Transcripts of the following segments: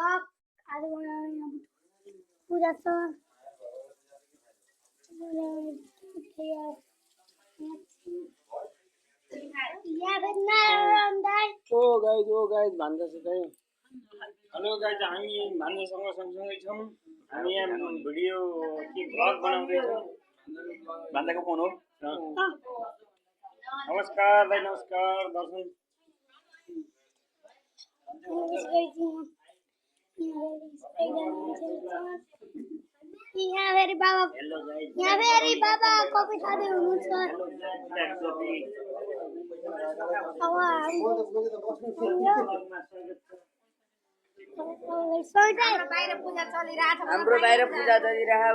vlog. आज पूजा छ ओ guys भन्दैछ चाहिँ हेलो गाइज हामी भन्दैसँग सँगसँगै छौँ हामी यहाँ भिडियो के भ्लग बनाउँदैछौँ भन्दाको फोन हो नमस्कार भाइ नमस्कार दर्शन यहाँ फेरि बाबा कफी खाँदै हुनुहुन्छ हाम्रो बाहिर पूजा चलिरहेछ हाम्रो बाहिर पूजा चलिरहेछ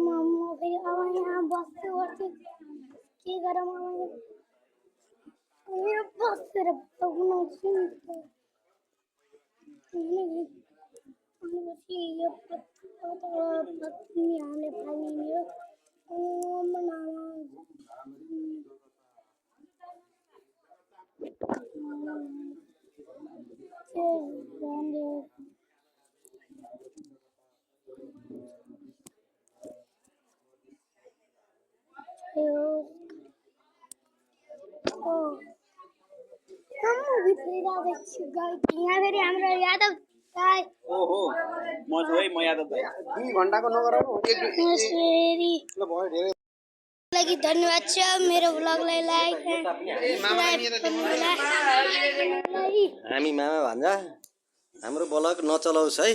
म फेरि अब यहाँ बस्छु के गरौँ बसेर बनाउँछु यो हामीले फाल्ने यहाँ फेरि हाम्रो यादव दाइ ओहो म छु है म यादव भाइ 2 घण्टाको नगरौ लागि धन्यवाद छ मेरो भ्लगलाई लाइक हामी मामा भन्छ हाम्रो ब्लग नचलाओस् है।